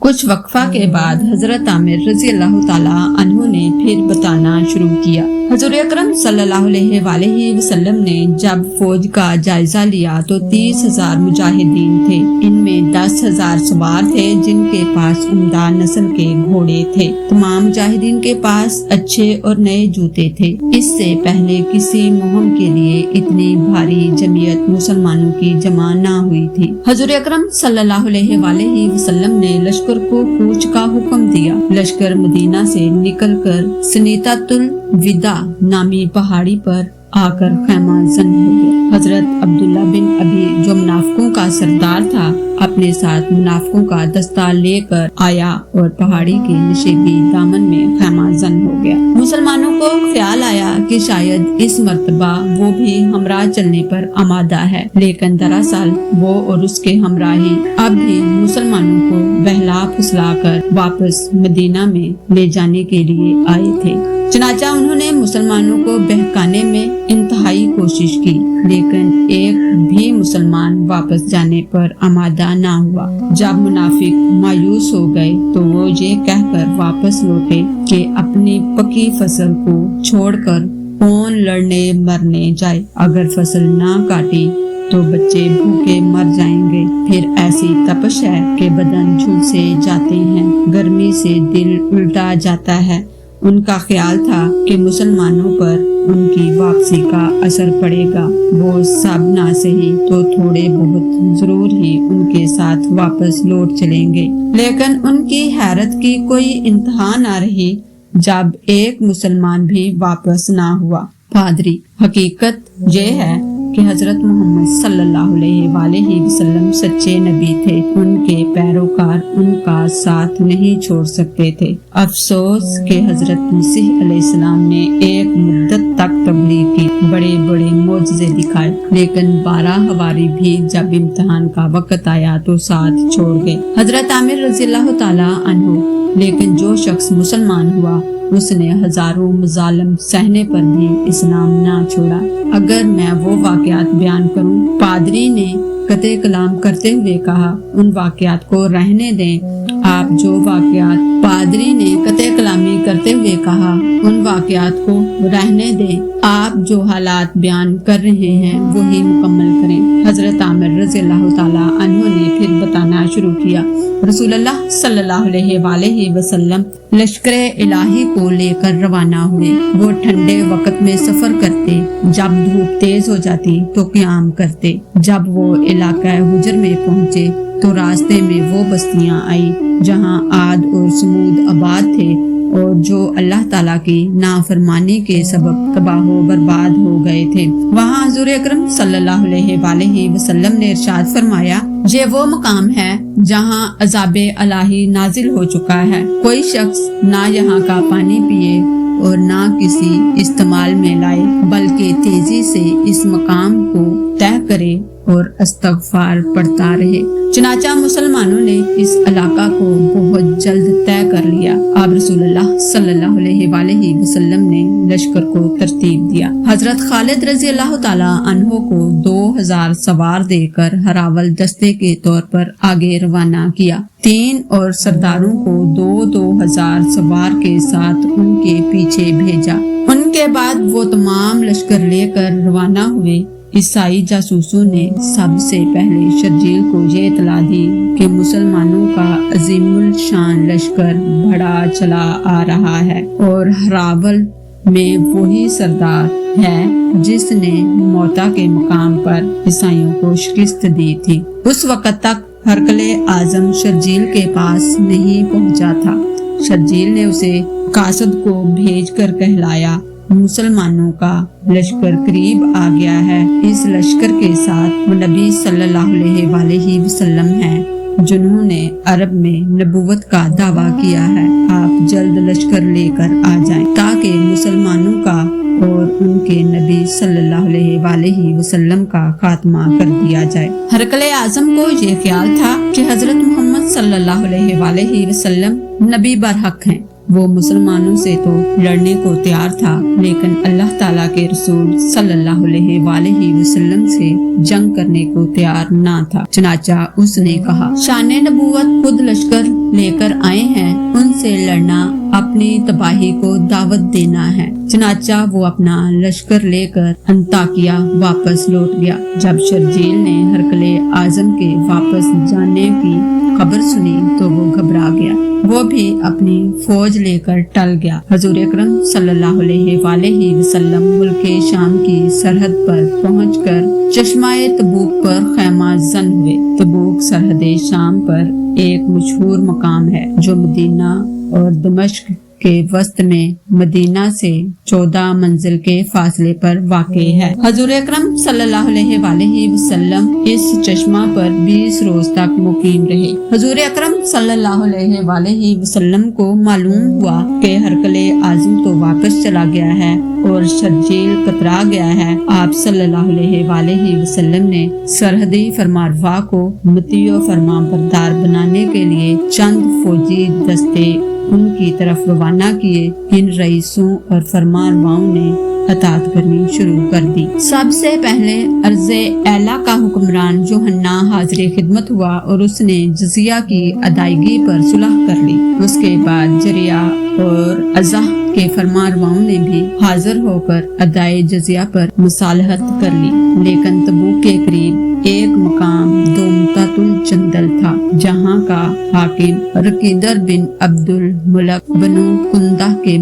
कुछ वक्फा के बाद हजरत आमिर रजी अल्लाह ताला अन्हु ने फिर बताना शुरू किया। हजूर अकरम सल्लल्लाहु अलैहि वसल्लम ने जब फौज का जायजा लिया तो 30,000 मुजाहिदीन थे। इनमें 10,000 सवार थे जिनके पास उम्दा नस्ल के घोड़े थे। तमाम मुजाहिदीन के पास अच्छे और नए जूते थे। इससे पहले किसी मुहिम के लिए इतनी भारी जमीयत मुसलमानों की जमा न हुई थी। हजूर अकरम सल्लल्लाहु अलैहि वसल्लम ने लश्कर को कूच का हुक्म दिया। लश्कर मदीना से निकलकर सनीतातुल विदा नामी पहाड़ी पर आकर खैमा जन हो गया। हजरत अब्दुल्ला बिन अबी जो मुनाफिकों का सरदार था अपने साथ मुनाफिकों का दस्ता लेकर आया और पहाड़ी के नशेबी दामन में खैमा जन हो गया। मुसलमानों को ख्याल आया कि शायद इस मर्तबा वो भी हमरा चलने पर आमादा है, लेकिन दरअसल वो और उसके हमराही अब भी मुसलमानों को बहला फुसला कर वापस मदीना में ले जाने के लिए आए थे। चनाचा उन्होंने मुसलमानों को बहकाने में इंतहाई कोशिश की, लेकिन एक भी मुसलमान वापस जाने पर आमादा ना हुआ। जब मुनाफिक मायूस हो गए तो वो ये कहकर वापस लौटे कि अपनी पकी फसल को छोड़कर कौन लड़ने मरने जाए। अगर फसल ना काटी तो बच्चे भूखे मर जाएंगे। फिर ऐसी तपश है कि बदन झुलसे जाते हैं, गर्मी से दिल उल्टा जाता है। उनका ख्याल था कि मुसलमानों पर उनकी वापसी का असर पड़ेगा। वो सब ना सही तो थोड़े बहुत जरूर ही उनके साथ वापस लौट चलेंगे, लेकिन उनकी हैरत की कोई इंतहा ना रही जब एक मुसलमान भी वापस ना हुआ। पादरी, हकीकत ये है कि हजरत मोहम्मद सल्लल्लाहु अलैहि वसल्लम सच्चे नबी थे। उनके पैरोकार उनका साथ नहीं छोड़ सकते थे। अफसोस कि हजरत मसीह अलैहिस्सलाम ने एक मुद्दत तक तबलीग की, बड़े बड़े मोजज़े दिखाए, लेकिन 12 हवारी भी जब इम्तिहान का वक्त आया तो साथ छोड़ गए। हजरत आमिर रज़ी अल्लाह ताला अन्हु, लेकिन जो शख्स मुसलमान हुआ उसने हजारों मजालिम सहने पर भी इस्लाम ना छोड़ा। अगर मैं वो वाकयात बयान करूं, पादरी ने कते कलाम करते हुए कहा, उन वाकयात को रहने दें। आप जो वाकयात पादरी ने कते कलामी करते हुए कहा, उन वाकयात को रहने दें। आप जो हालात बयान कर रहे हैं वही मुकम्मल करें। हजरत आमिर रज़ी अल्लाह ताला अन्हु ने फिर बताना शुरू किया। रसूलुल्लाह सल्लल्लाहु अलैहि वसल्लम लश्करे इलाही को लेकर रवाना हुए। वो ठंडे वक्त में सफर करते, जब धूप तेज हो जाती तो क़याम करते। जब वो इलाका हुजर में पहुँचे तो रास्ते में वो बस्तियां आई जहां आद और समूद आबाद थे और जो अल्लाह ताला की नाफरमानी के सबब तबाहो बर्बाद हो गए थे। वहाँ हुजूर अकरम सल्लल्लाहु अलैहि वसल्लम ने इरशाद फरमाया, ये वो मकाम है जहाँ अज़ाबे इलाही नाजिल हो चुका है। कोई शख्स ना यहाँ का पानी पिए और ना किसी इस्तेमाल में लाए, बल्कि तेजी से इस मकाम को तय करे और इस्तग़फ़ार पढ़ता रहे। चनाचा मुसलमानों ने इस इलाका को बहुत जल्द तय कर लिया। अब रसूलुल्लाह सल्लल्लाहु अलैहि वसल्लम ने लश्कर को तरतीब दिया। हजरत खालिद रज़ी अल्लाह ताला अन्हो को 2000 सवार देकर हरावल दस्ते के तौर पर आगे रवाना किया। 3 और सरदारों को 2-2 सवार के साथ उनके पीछे भेजा। उनके बाद वो तमाम लश्कर लेकर रवाना हुए। ईसाई जासूसों ने सबसे पहले शर्जील को ये इतला दी कि मुसलमानों का अजीमुल शान लश्कर बढ़ा चला आ रहा है और हरावल में वही सरदार है जिसने मौता के मकाम पर ईसाइयों को शिकस्त दी थी। उस वक़्त तक हरकले आजम शर्जील के पास नहीं पहुंचा था। शर्जील ने उसे कासद को भेजकर कहलाया, मुसलमानों का लश्कर करीब आ गया है। इस लश्कर के साथ वो नबी सल्लल्लाहु अलैहि वसल्लम हैं जिन्होंने अरब में नबूवत का दावा किया है। आप जल्द लश्कर लेकर आ जाएं ताकि मुसलमानों का और उनके नबी सल्लल्लाहु अलैहि वसल्लम का खात्मा कर दिया जाए। हरकले आजम को ये ख्याल था कि हजरत मोहम्मद सल्लल्लाहु अलैहि वसल्लम नबी बरहक हैं। वो मुसलमानों से तो लड़ने को तैयार था, लेकिन अल्लाह ताला के रसूल सल्लल्लाहु अलैहि वसल्लम से जंग करने को तैयार ना था। चनाचा उसने कहा, शाने नबूवत खुद लश्कर लेकर आए हैं, उनसे लड़ना अपनी तबाही को दावत देना है। चनाचा वो अपना लश्कर लेकर अंताकिया वापस लौट गया। जब शर्जील ने हरकले आजम के वापस जाने की खबर सुनी तो वो घबरा गया। वो भी अपनी फौज लेकर टल गया। हजूर अकरम सल्लल्लाहु अलैहि वसल्लम मुल्के शाम की सरहद पर पहुंचकर चश्माए तबूक पर खैमा जन हुए। तबूक सरहद शाम पर एक मशहूर मकाम है जो मदीना और दमिश्क के वस्त में मदीना से 14 मंजिल के फासले पर वाक़ है। हजूर अकरम सल्लल्लाहु अलैहि वसल्लम इस चश्मा पर 20 रोज तक मुकीम रहे। हजूर अकरम सल्लल्लाहु अलैहि वसल्लम को मालूम हुआ कि हरकले आजम तो वापस चला गया है और शर्जील कतरा गया है। आप सल्लल्लाहु अलैहि वसल्लम ने सरहदी फरमारवा को मुतियो फरमाबरदार बनाने के लिए चंद फौजी दस्ते उनकी तरफ रवाना किए। इन रईसों और फरमानवाओं ने अतात करनी शुरू कर दी। सबसे पहले अर्ज़े एला का हुक्मरान जोहन्ना हाजिर खिदमत हुआ और उसने जजिया की अदायगी पर सुलह कर ली। उसके बाद जरिया और अज़ा के फरमानवाओं ने भी हाजिर होकर अदाए जजिया पर मुसालहत कर ली। लेकिन तबूक के करीब एक मकाम दोमतातुल जंदल था, जहाँ का हाकिम रकीदर बिन अब्दुल मुलक बनु कुंदा के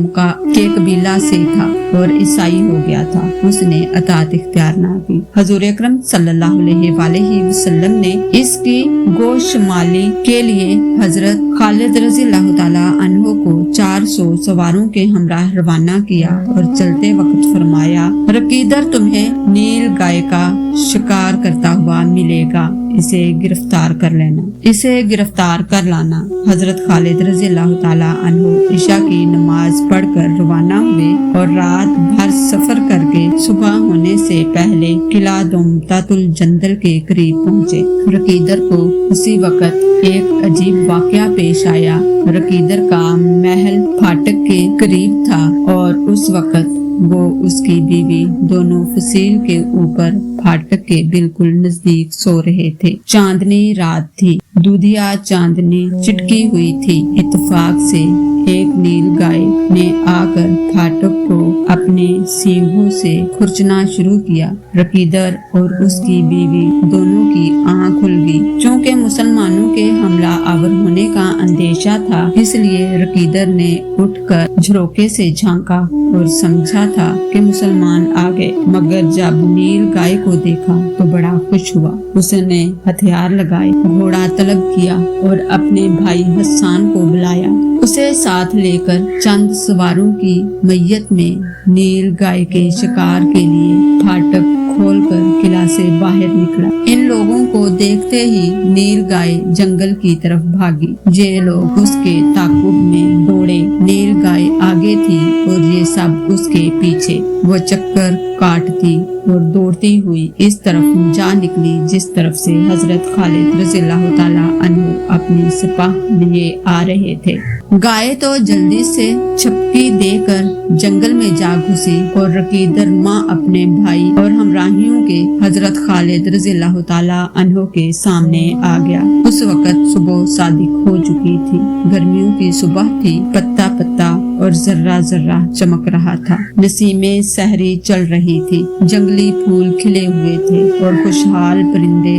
कबीला से था और ईसाई हो गया था। उसने अतात इख्तियार ना की। हजूर अकरम सल्लल्लाहु अलैहि वसल्लम ने इसकी गोशमाली के लिए हजरत खालिद रज़ियल्लाहु ताला अन्हु को 400 सवारों के हमराह रवाना किया और चलते वक्त फरमाया, रकीदर तुम्हें नील गाय का शिकार करता हुआ मिलेगा, इसे गिरफ्तार कर लेना, इसे गिरफ्तार कर लाना। हजरत खालिद रज़ियल्लाहु ताला अन्हु इशा की नमाज पढ़कर रवाना हुए और रात भर सफर करके सुबह होने से पहले किला दोमतातुल जंदल के करीब पहुँचे। रकीदर को उसी वक्त एक अजीब वाकया पेश आया। रकीदर का महल फाटक के करीब था और उस वक्त वो उसकी बीवी दोनों फसील के ऊपर फाटक के बिल्कुल नजदीक सो रहे थे। चांदनी रात थी, दूधिया चांदनी चिटकी हुई थी। इत्तेफाक से एक नील गाय ने आकर फाटक को अपने सींगों से खुरचना शुरू किया। रकीदर और उसकी बीवी दोनों की आंख खुल गई। चूँकि मुसलमानों के हमला आवर होने का अंदेशा था, इसलिए रकीदर ने उठकर झरोके से झांका और समझा था कि मुसलमान आ गए। मगर जब नील गाय को देखा तो बड़ा खुश हुआ। उसने हथियार लगाए, घोड़ा तलब किया और अपने भाई हसन को बुलाया। उसे साथ लेकर चंद सवारों की मय्यत में नील गाय के शिकार के लिए फाटक खोलकर किला से बाहर निकला। इन लोगों को देखते ही नील गाय जंगल की तरफ भागी। ये लोग उसके ताकुब में दौड़े। नील गाय आगे थी और ये सब उसके पीछे। वो चक्कर काटती और दौड़ती हुई इस तरफ जा निकली जिस तरफ से हजरत खालिद रज़ियल्लाहु ताला अन्हु अपनी सिपाह लिए आ रहे थे। गाय तो जल्दी से छपकी देकर जंगल में जा घुसी और रकीदर माँ अपने भाई और हमराहियों के हजरत खालिद रज़ियल्लाहु ताला अन्हु के सामने आ गया। उस वक्त सुबह सादिक हो चुकी थी। गर्मियों की सुबह थी। पत्ता पत्ता और जर्रा जर्रा चमक रहा था। नसीमें सहरी चल रही थी। जंगली फूल खिले हुए थे और खुशहाल परिंदे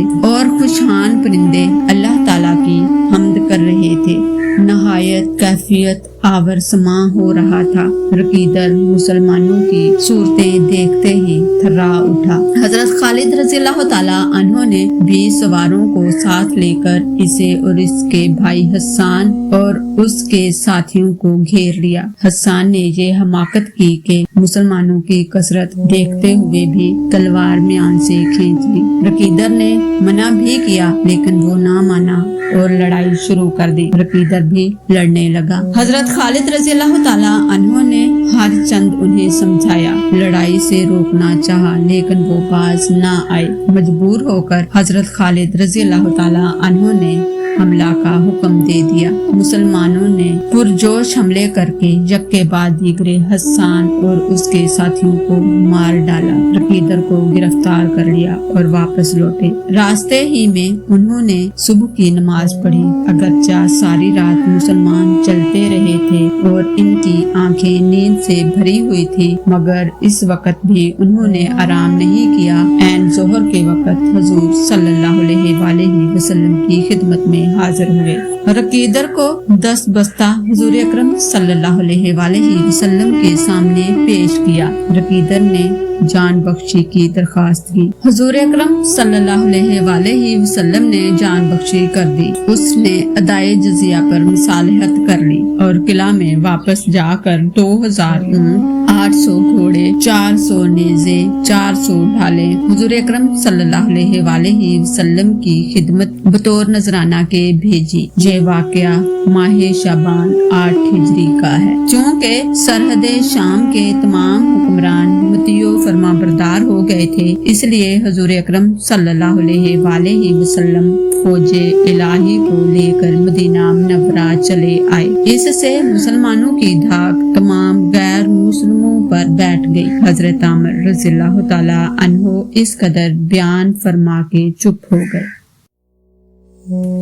अल्लाह ताला की हम्द कर रहे थे। नहायत कैफियत आवर समा हो रहा था। रकीदर मुसलमानों की सूरतें देखते ही थर्रा उठा। हजरत खालिद रज़ियल्लाहु ताला अन्हु ने भी सवारों को साथ लेकर इसे और इसके भाई हसन और उसके साथियों को घेर लिया। हसन ने ये हमाकत की कि मुसलमानों की कसरत देखते हुए भी तलवार म्यान से खींच ली। रकीदर ने मना भी किया लेकिन वो ना माना और लड़ाई शुरू कर दी। रकीदर भी लड़ने लगा। हजरत खालिद रज़ियल्लाहु ताला अन्हु ने हर चंद उन्हें समझाया, लड़ाई से रोकना चाहा लेकिन वो बाज ना आए। मजबूर होकर हजरत खालिद रज़ियल्लाहु ताला अन्हु ने حملہ کا حکم دے دیا۔ مسلمانوں نے پرجوش حملے کر کے یک کے بعد دیگرے حسان اور اس کے ساتھیوں کو مار ڈالا، رقیدر کو گرفتار کر لیا اور واپس لوٹے۔ راستے ہی میں انہوں نے صبح کی نماز پڑھی۔ اگرچہ ساری رات مسلمان چلتے رہے تھے اور ان کی آنکھیں نیند سے بھری ہوئی تھی، مگر اس وقت بھی انہوں نے آرام نہیں کیا۔ عین ظہر کے وقت حضور صلی اللہ علیہ وآلہ وسلم کی خدمت میں حاضر ہوئے۔ رقیدر کو 10 بستہ حضور اکرم صلی اللہ علیہ وآلہ وسلم کے سامنے پیش کیا۔ رقیدر نے جان بخشی کی درخواست کی۔ حضور اکرم صلی اللہ علیہ وآلہ وسلم نے جان بخشی کر دی۔ اس نے ادائے جزیہ پر مصالحت کر لی اور قلعہ میں واپس جا کر 2000 اونٹ، 800 گھوڑے، 400 نیزے، 400 ڈھالیں حضور اکرم صلی اللہ علیہ وآلہ وسلم کی خدمت بطور نذرانہ کے بھیجی۔ یہ واقعہ ماہ شعبان 8 ہجری کا ہے۔ چونکہ سرحد شام کے تمام حکمران مطیع فرما بردار ہو گئے تھے، اس لیے حضور اکرم صلی اللہ علیہ وآلہ وسلم فوج الہی کو لے کر مدینہ منورہ چلے آئے۔ اس سے مسلمانوں کی دھاک تمام غیر مسلموں پر بیٹھ گئی۔ حضرت عامر رضی اللہ تعالی عنہ اس قدر بیان فرما کے چپ ہو گئے۔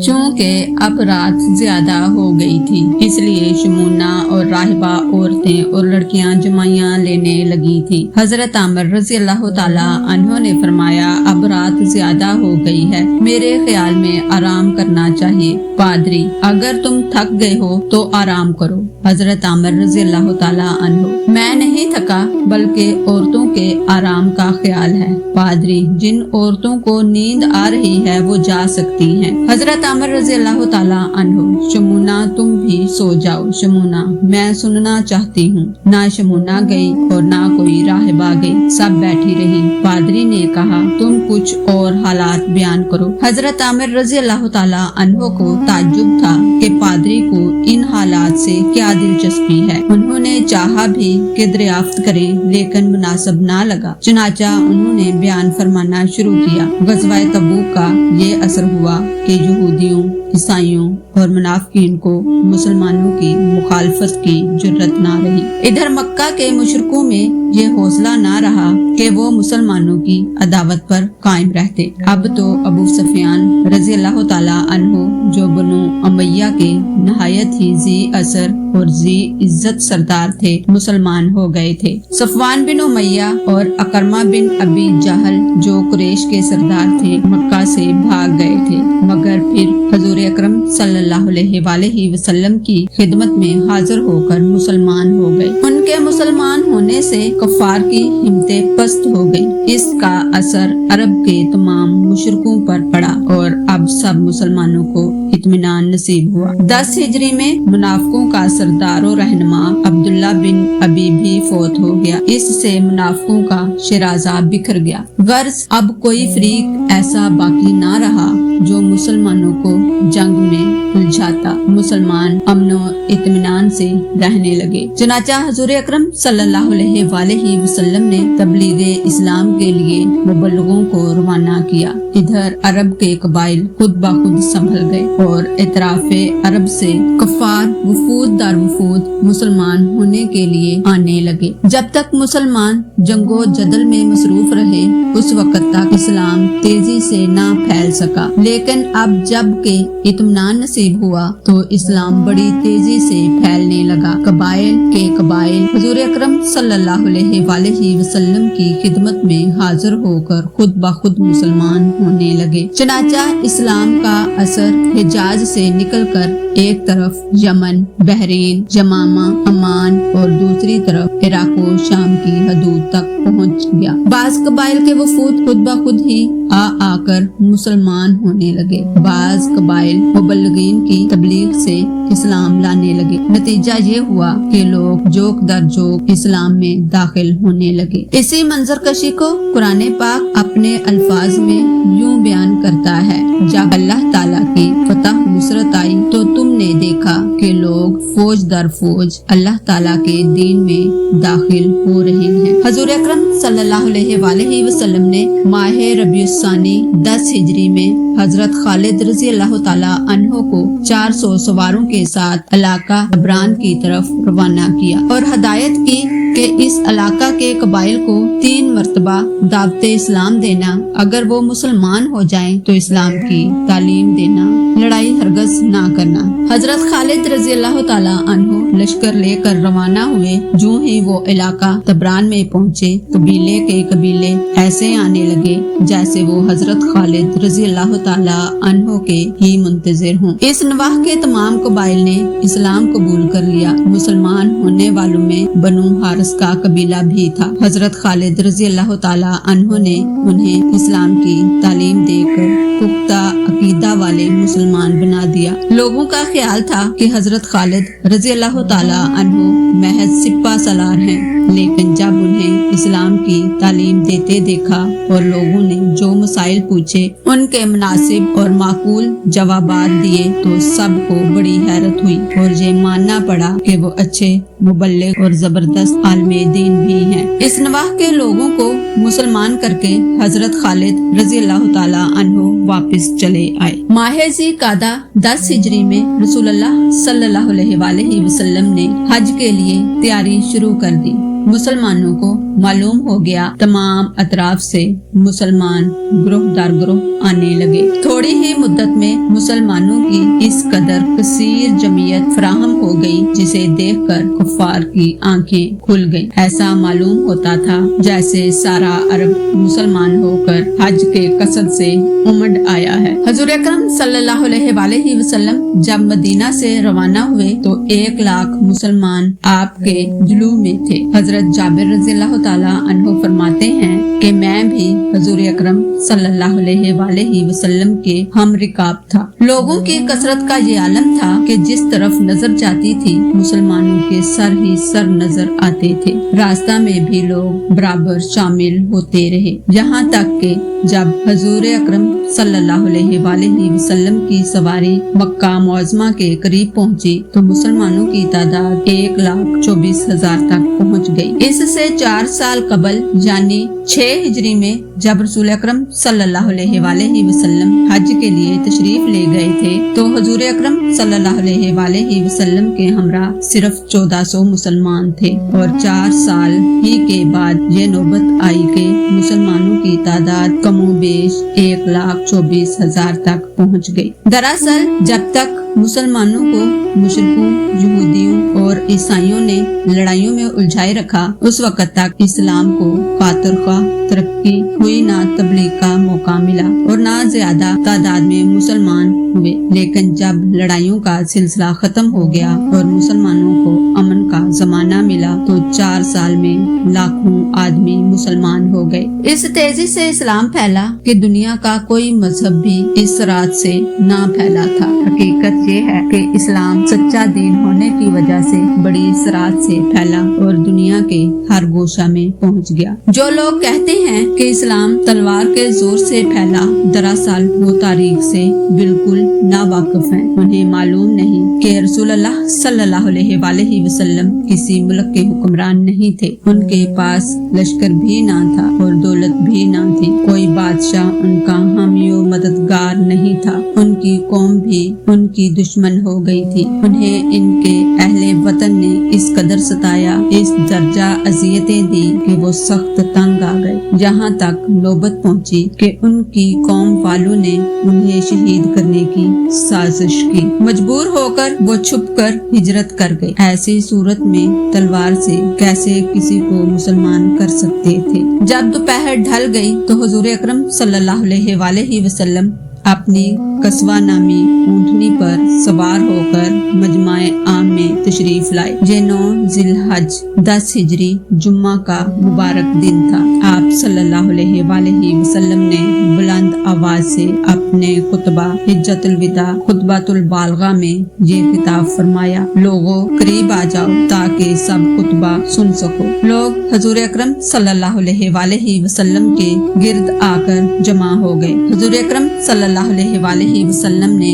چونکہ اب رات زیادہ ہو گئی تھی، اس لیے شمونہ اور راہبہ عورتیں اور لڑکیاں جمائیاں لینے لگی تھی۔ حضرت عامر رضی اللہ تعالی عنہ نے فرمایا، اب رات زیادہ ہو گئی ہے، میرے خیال میں آرام کرنا چاہیے۔ پادری، اگر تم تھک گئے ہو تو آرام کرو۔ حضرت عامر رضی اللہ تعالی عنہ، میں نہیں تھکا بلکہ عورتوں کے آرام کا خیال ہے۔ پادری، جن عورتوں کو نیند آ رہی ہے وہ جا سکتی ہیں۔ حضرت عامر رضی اللہ تعالی عنہ، شمونہ تم بھی سو جاؤ۔ شمونہ، میں سننا چاہتی ہوں۔ نہ شمونہ گئی اور نہ کوئی راہبہ گئی، سب بیٹھی رہی۔ پادری نے کہا، تم کچھ اور حالات بیان کرو۔ حضرت عامر رضی اللہ تعالی عنہ کو تعجب تھا کہ پادری کو ان حالات سے کیا دلچسپی ہے۔ انہوں نے چاہا بھی کہ دریافت کریں لیکن مناسب نہ لگا، چنانچہ انہوں نے بیان فرمانا شروع کیا۔ غزوہ تبوک کا یہ اثر ہوا کہ یہودیوں، عیسائیوں اور منافقین کو مسلمانوں کی مخالفت کی جرت نہ رہی۔ ادھر مکہ کے مشرکوں میں یہ حوصلہ نہ رہا کہ وہ مسلمانوں کی عداوت پر قائم رہتے۔ اب تو ابو سفیان رضی اللہ تعالی عنہ، جو بنو امیہ کے نہایت ہی ذی اثر اور ذی عزت سردار تھے، مسلمان ہو گئے تھے۔ صفوان بن امیہ اور اکرمہ بن ابی جہل، جو قریش کے سردار تھے، مکہ سے بھاگ گئے تھے، مگر پھر حضور اکرم صلی اللہ علیہ وآلہ وسلم کی خدمت میں حاضر ہو کر مسلمان ہو گئے۔ ان کے مسلمان ہونے سے کفار کی ہمتیں پست ہو گئی۔ اس کا اثر عرب کے تمام مشرکوں پر پڑا اور اب سب مسلمانوں کو اطمینان نصیب ہوا۔ 10 ہجری میں منافقوں کا سردار و رہنما عبداللہ بن ابی بھی فوت ہو گیا۔ اس سے منافقوں کا شیرازہ بکھر گیا۔ غرض اب کوئی فریق ایسا باقی نہ رہا جو مسلمانوں کو جنگ میں الجھاتا۔ مسلمان امن و اطمینان سے رہنے لگے۔ چنانچہ حضور اکرم صلی اللہ علیہ وآلہ وسلم نے تبلیغ اسلام کے لیے مبلغوں کو روانہ کیا۔ ادھر عرب کے قبائل خود بخود سنبھل گئے اور اطراف عرب سے کفار وفود در وفود مسلمان ہونے کے لیے آنے لگے۔ جب تک مسلمان جنگ و جدل میں مصروف رہے، اس وقت تک اسلام تیزی سے نہ پھیل سکا، لیکن اب جب کہ اطمینان نصیب ہوا تو اسلام بڑی تیزی سے پھیلنے لگا۔ قبائل کے قبائل حضور اکرم صلی اللہ علیہ وآلہ وسلم کی خدمت میں حاضر ہو کر خود بخود مسلمان ہونے لگے۔ چنانچہ اسلام کا اثر حجاز سے نکل کر ایک طرف یمن، بحرین، یمامہ، عمان اور دوسری طرف عراق و شام کی حدود تک پہنچ گیا۔ بعض قبائل کے وفود خود بخود ہی آ کر مسلمان ہونے لگے۔ بعض قبائل مبلغین کی تبلیغ سے اسلام لانے لگے۔ نتیجہ یہ ہوا کہ لوگ جوک در جوک اسلام میں داخل ہونے لگے۔ اسی منظر کشی کو قرآن پاک اپنے الفاظ میں یوں بیان کرتا ہے، جب اللہ تعالیٰ کی فتح نصرت آئی تو تم نے دیکھا کہ لوگ فوج در فوج اللہ تعالیٰ کے دین میں داخل ہو رہے ہیں۔ حضور اکرم اکرم صلی اللہ علیہ وآلہ وسلم نے ماہ ربیع الثانی 10 ہجری میں حضرت خالد رضی اللہ تعالی عنہ کو 400 سواروں کے ساتھ علاقہ تبران کی طرف روانہ کیا اور ہدایت کی کہ اس علاقہ کے قبائل کو 3 مرتبہ دعوت اسلام دینا، اگر وہ مسلمان ہو جائیں تو اسلام کی تعلیم دینا، لڑائی ہرگز نہ کرنا۔ حضرت خالد رضی اللہ تعالی عنہ لشکر لے کر روانہ ہوئے۔ جو ہی وہ علاقہ تبران میں پہنچے، قبیلے کے قبیلے ایسے آنے لگے جیسے وہ حضرت خالد رضی اللہ تعالی عنہ کے ہی منتظر ہوں۔ اس نواح کے تمام قبائل نے اسلام قبول کر لیا۔ مسلمان ہونے والوں میں بنو حارث کا قبیلہ بھی تھا۔ حضرت خالد رضی اللہ تعالی عنہ نے انہیں اسلام کی تعلیم دے کر پختہ عقیدہ والے مسلمان بنا دیا۔ لوگوں کا خیال تھا کہ حضرت خالد رضی اللہ تعالی عنہ محض سپہ سالار ہیں، لیکن جب انہیں اسلام کی تعلیم دیتے دیکھا اور لوگوں نے جو مسائل پوچھے ان کے مناسب اور معقول جوابات دیے تو سب کو بڑی حیرت ہوئی اور یہ ماننا پڑا کہ وہ اچھے مبلغ اور زبردست عالم دین بھی ہیں۔ اس نواح کے لوگوں کو مسلمان کر کے حضرت خالد رضی اللہ تعالی عنہ واپس چلے آئے۔ ماہ ذی قعدہ 10 ہجری میں رسول اللہ صلی اللہ علیہ وآلہ وسلم نے حج کے لیے تیاری شروع کر دی۔ مسلمانوں کو معلوم ہو گیا، تمام اطراف سے مسلمان گروہ در گروہ آنے لگے۔ تھوڑی ہی مدت میں مسلمانوں کی اس قدر کثیر جمعیت فراہم ہو گئی جسے دیکھ کر کفار کی آنکھیں کھل گئیں۔ ایسا معلوم ہوتا تھا جیسے سارا عرب مسلمان ہو کر حج کے قصد سے امڑ آیا ہے۔ حضور اکرم صلی اللہ علیہ وآلہ وسلم جب مدینہ سے روانہ ہوئے تو 1 لاکھ مسلمان آپ کے جلو میں تھے۔ حضرت جابر رضی اللہ تعالی عنہ فرماتے ہیں کہ میں بھی حضور اکرم صلی اللہ علیہ وآلہ وسلم کے ہم رکاب تھا۔ لوگوں کی کثرت کا یہ عالم تھا کہ جس طرف نظر جاتی تھی مسلمانوں کے سر ہی سر نظر آتے تھے۔ راستہ میں بھی لوگ برابر شامل ہوتے رہے، یہاں تک کہ جب حضور اکرم صلی اللہ علیہ وآلہ وسلم کی سواری مکہ معظمہ کے قریب پہنچی تو مسلمانوں کی تعداد 1,24,000 تک پہنچ گئی۔ اس سے 4 سال قبل یعنی 6 ہجری میں جب رسول اکرم صلی اللہ علیہ وآلہ وسلم حج کے لیے تشریف لے گئے تھے تو حضور اکرم صلی اللہ علیہ وآلہ وسلم کے ہمراہ صرف 1400 مسلمان تھے، اور 4 سال ہی کے بعد یہ نوبت آئی کہ مسلمانوں کی تعداد کم و بیش 1,24,000 تک پہنچ گئی۔ دراصل جب تک مسلمانوں کو مشرکوں، یہودیوں اور عیسائیوں نے لڑائیوں میں الجھائے رکھا، اس وقت تک اسلام کو خاطر خواہ ترقی ہوئی، نہ تبلیغ کا موقع ملا اور نہ زیادہ تعداد میں مسلمان ہوئے۔ لیکن جب لڑائیوں کا سلسلہ ختم ہو گیا اور مسلمانوں کو امن کا زمانہ ملا تو 4 سال میں لاکھوں آدمی مسلمان ہو گئے۔ اس تیزی سے اسلام پھیلا کہ دنیا کا کوئی مذہب بھی اس رات سے نہ پھیلا تھا۔ حقیقت یہ ہے کہ اسلام سچا دین ہونے کی وجہ سے بڑی سرعت سے پھیلا اور دنیا کے ہر گوشہ میں پہنچ گیا۔ جو لوگ کہتے ہیں کہ اسلام تلوار کے زور سے پھیلا، دراصل وہ تاریخ سے بالکل ناواقف ہیں۔ انہیں معلوم نہیں کہ رسول اللہ صلی اللہ علیہ وآلہ وسلم کسی ملک کے حکمران نہیں تھے۔ ان کے پاس لشکر بھی نہ تھا اور دولت بھی نہ تھی۔ کوئی بادشاہ ان کا حامی و مددگار نہیں تھا۔ ان کی قوم بھی ان کی دشمن ہو گئی تھی۔ انہیں ان کے اہل وطن نے اس قدر ستایا، اس درجہ اذیتیں دی کہ وہ سخت تنگ آ گئے۔ یہاں تک نوبت پہنچی کہ ان کی قوم والوں نے انہیں شہید کرنے کی سازش کی۔ مجبور ہو کر وہ چھپ کر ہجرت کر گئے۔ ایسی صورت میں تلوار سے کیسے کسی کو مسلمان کر سکتے تھے؟ جب دوپہر ڈھل گئی تو حضور اکرم صلی اللہ علیہ وآلہ وسلم اپنی قصوہ نامی اونٹنی پر سوار ہو کر مجمع عام میں تشریف لائے۔ یہ 9 ذی الحج 10 ہجری جمعہ کا مبارک دن تھا۔ آپ صلی اللہ علیہ وآلہ وسلم نے بلند آواز سے اپنے خطبہ حجۃ الوداع خطبۃ البالغہ میں یہ خطاب فرمایا: لوگوں قریب آ جاؤ تاکہ سب خطبہ سن سکو۔ لوگ حضور اکرم صلی اللہ علیہ وآلہ وسلم کے گرد آ کر جمع ہو گئے۔ حضور اکرم صلی اللہ सल्लल्लाहु अलैहि वसल्लम ने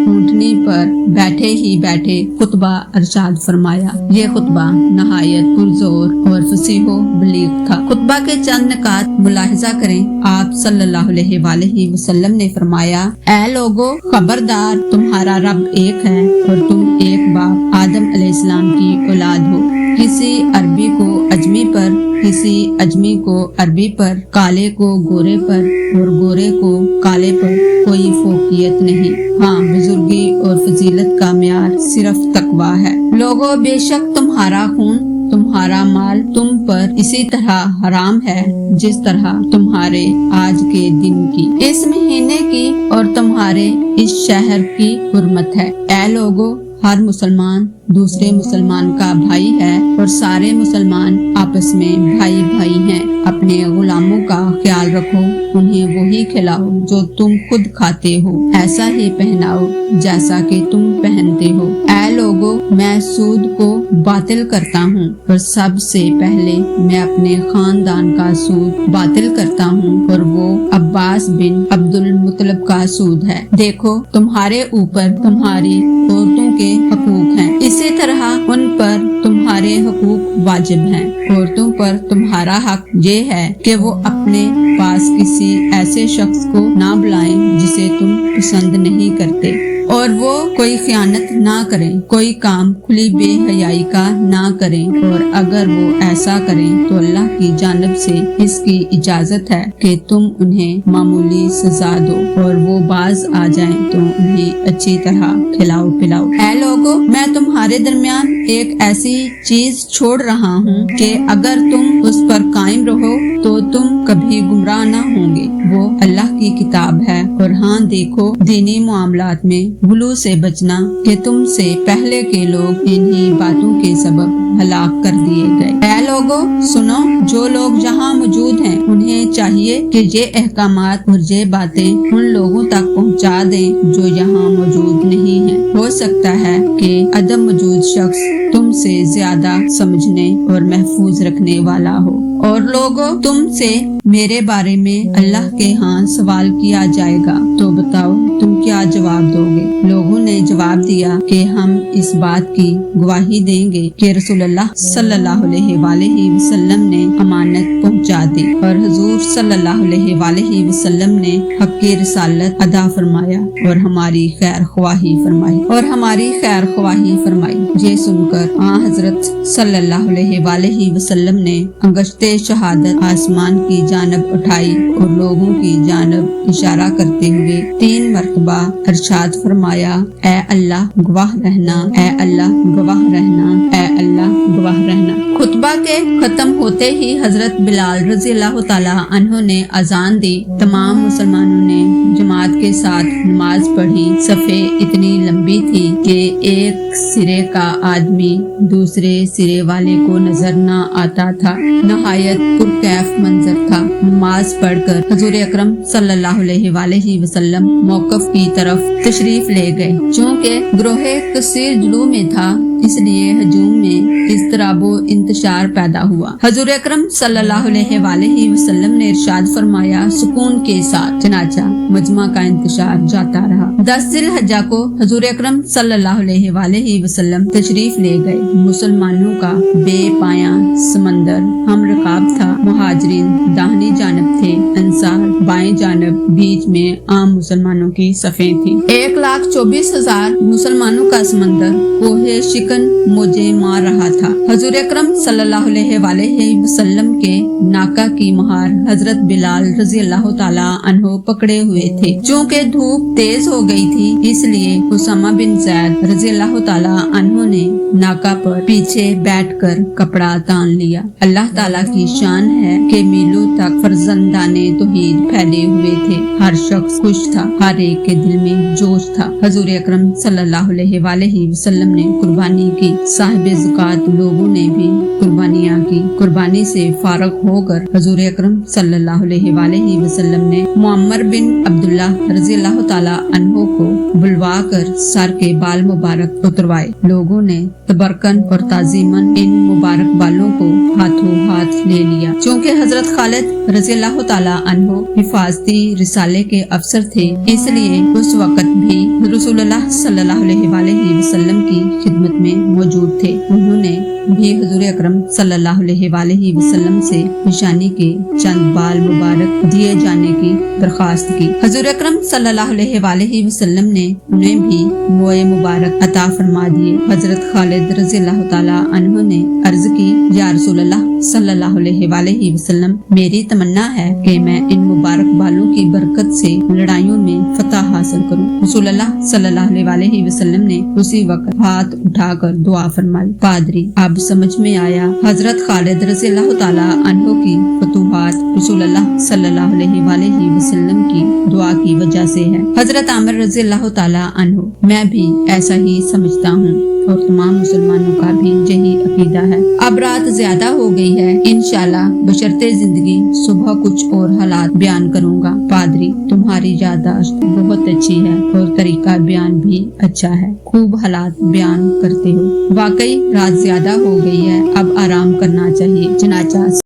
ऊंटनी पर बैठे ही बैठे खुतबा अरशाद फरमाया। ये खुतबा नहायत पुरजोर और फसीहो बलीग था। खुतबा के चंद निकात मुलाहिजा करें। आप सल्लल्लाहु अलैहि वसल्लम ने फरमाया, ऐ लोगो, खबरदार, तुम्हारा रब एक है और तुम एक बाप आदम अलैहिस्सलाम की औलाद हो। किसी अरबी को अजमी पर, किसी अजमी को अरबी पर, काले को गोरे पर और गोरे को काले पर कोई फोकियत नहीं। हाँ, बुजुर्गी और फजीलत का म्यार सिर्फ तकवा है। लोगों, बेशक तुम्हारा खून, तुम्हारा माल तुम पर इसी तरह हराम है जिस तरह तुम्हारे आज के दिन की, इस महीने की और तुम्हारे इस शहर की हुर्मत है। ऐ लोगों, हर मुसलमान दूसरे मुसलमान का भाई है और सारे मुसलमान आपस में भाई भाई हैं। अपने गुलामों का ख्याल रखो, उन्हें वही खिलाओ जो तुम खुद खाते हो, ऐसा ही पहनाओ जैसा कि तुम पहनते हो। ऐ लोगों, मैं सूद को बातिल करता हूँ और सबसे पहले मैं अपने खानदान का सूद बातिल करता हूँ और वो अब्बास बिन अब्दुल मुत्तलिब का सूद है। देखो, तुम्हारे ऊपर तुम्हारी औरतों के हकूक हैं, इसी तरह उन पर तुम्हारे हकूक वाजिब हैं। औरतों पर तुम्हारा हक ये है कि वो अपने पास किसी ऐसे शख्स को ना बुलाएं जिसे तुम पसंद नहीं करते, और वो कोई खयानत ना करें, कोई काम खुली बेहयाई का ना करें, और अगर वो ऐसा करें तो अल्लाह की जानिब से इसकी इजाजत है कि तुम उन्हें मामूली सजा दो, और वो बाज आ जाएं तो उन्हें अच्छी तरह खिलाओ पिलाओ। ऐ लोगों, मैं तुम्हारे दरमियान एक ऐसी चीज छोड़ रहा हूँ कि अगर तुम उस पर कायम रहो तो तुम कभी गुमराह ना होंगे। वो अल्लाह की किताब है। और हाँ, देखो, दीनी मामलात में गुलू से बचना कि तुमसे पहले के लोग इन्हीं बातों के सबब हलाक कर दिए गए। ऐ लोगों, सुनो, जो लोग जहाँ मौजूद हैं उन्हें चाहिए कि ये अहकामात और ये बातें उन लोगों तक पहुँचा दें जो यहाँ मौजूद नहीं हैं। हो सकता है कि अदम मौजूद शख्स तुमसे ज्यादा समझने और महफूज रखने वाला हो। और लोगों, तुमसे मेरे बारे में अल्लाह के यहाँ सवाल किया जाएगा तो बताओ तुम क्या जवाब दोगे। लोगों ने जवाब दिया कि हम इस बात की गवाही देंगे कि रसूलुल्लाह सल्लल्लाहु अलैहि वसल्लम ने अमानत पहुंचा दी और हुजूर सल्लल्लाहु अलैहि वसल्लम ने हक की रिसालत अदा फरमाया और हमारी खैर ख्वाही फरमाई। ये सुनकर हजरत सल्लल्लाहु अलैहि वसल्लम ने अंगश्ते शहादत आसमान की जानब उठाई और लोगों की जानब इशारा करते हुए 3 मरतबा अरशाद फरमाया, ऐ अल्लाह गवाह रहना, ऐ अल्लाह गवाह रहना, ऐ अल्लाह गवाह रहना। खुतबा के खत्म होते ही हजरत बिलाल रजी अल्लाह ताला अन्हु ने अजान दी। तमाम मुसलमानों ने जमात के साथ नमाज पढ़ी। सफ़े इतनी लंबी थी कि एक सिरे का आदमी दूसरे सिरे वाले को नजर न आता था। नहायत पुरकैफ मंजर था। नमाज पढ़कर हुजूर अकरम सल्लल्लाहु अलैहि वसल्लम मौकफ की तरफ तशरीफ ले गए। चूँकि ग्रोहे कसीर जुलू में था, इसलिए हजूम में इज़्तिराबो इंतशार पैदा हुआ। हुजूर अकरम सल्लल्लाहु अलैहि वसल्लम ने इरशाद फरमाया, सुकून के साथ। चनाचा मजमा का इंतशार जाता रहा। 10 जिलहज्जा को हुजूर अकरम सल्लल्लाहु अलैहि वसल्लम तशरीफ ले गए। मुसलमानों का बेपाया समंदर हम रकाब था। मुहाजिरीन दाहिनी जानब थे, अंसार बाएं जानब, बीच में आम मुसलमानों की सफ़ें थी। 1,24,000 मुसलमानों का समंदर कोहे शिकन मुझे मार रहा था। हुजूर अकरम सल्लल्लाहु अलैहि वसल्लम के नाका की महार हजरत बिलाल रजी अल्लाह ताला अन्हो पकड़े हुए थे। चूँकि धूप तेज हो गई थी, इसलिए उसामा बिन ज़ैद रजी अल्लाह ताला अन्हो ने नाका पर पीछे बैठकर कपड़ा तान लिया। अल्लाह ताला की शान है कि मीलों तक फर्जंदाने तौहीद फैले हुए थे। हर शख्स खुश था, हर एक के दिल में जोश था। हुजूर अकरम सल्लल्लाहु अलैहि वसल्लम ने कुर्बानी की। साहिब ज़कात लोगों ने भी कुर्बानियाँ की। कुर्बानी से फारग होकर हुजूर अकरम सल्लल्लाहु अलैहि वसल्लम ने मुअम्मर बिन अब्दुल्लाह रज़ी अल्लाह ताला अन्हो को बुलवा कर सर के बाल मुबारक उतरवा करवाए। लोगों ने तबरकन और ताजीमन इन मुबारक बालों को हाथों हाथ ले लिया। चूँकि हजरत खालिद रज़ी अल्लाह ताला अन्हो हिफाजती रिसाले के अफसर थे, इसलिए उस वक्त भी रसूलुल्लाह सल्लल्लाहु अलैहि वसल्लम की खिदमत में मौजूद थे। उन्होंने भी हुजूर अकरम सल्लल्लाहु अलैहि वसल्लम से पेशानी के चंद बाल मुबारक दिए जाने की दरख्वास्त की। हुजूर अकरम सल्लल्लाहु अलैहि वसल्लम ने उन्हें भी मोए मुबारक अता फरमा दिए। हजरत खालिद रज़ी अल्लाह ताला अन्हु ने अर्ज की, या रसूलल्लाह सल्लल्लाहु अलैहि वसल्लम, मेरी तमन्ना है कि मैं इन मुबारक बालों की बरकत से लड़ाइयों में फतह हासिल करूं। रसूलुल्लाह सल्लल्लाहु अलैहि वसल्लम ने उसी वक्त हाथ उठाकर दुआ फरमाई। पादरी, अब समझ में आया, हजरत खालिद रज़ी अल्लाह ताला अन्हु की फतूहात रसूलुल्लाह सल्लल्लाहु अलैहि वसल्लम की दुआ की वजह से है। हजरत आमिर रज़ी अल्लाह ताला अन्हु, मैं भी ऐसा ही समझता हूँ और तमाम मुसलमानों का भी यही अकीदा है। अब रात ज्यादा हो गई है, इंशाल्लाह बशर्ते जिंदगी सुबह कुछ और हालात बयान करूँगा। पादरी, तुम्हारी याददाश्त बहुत अच्छी है और तरीका बयान भी अच्छा है, खूब हालात बयान करते हो। वाकई रात ज्यादा हो गई है, अब आराम करना चाहिए। चनाचा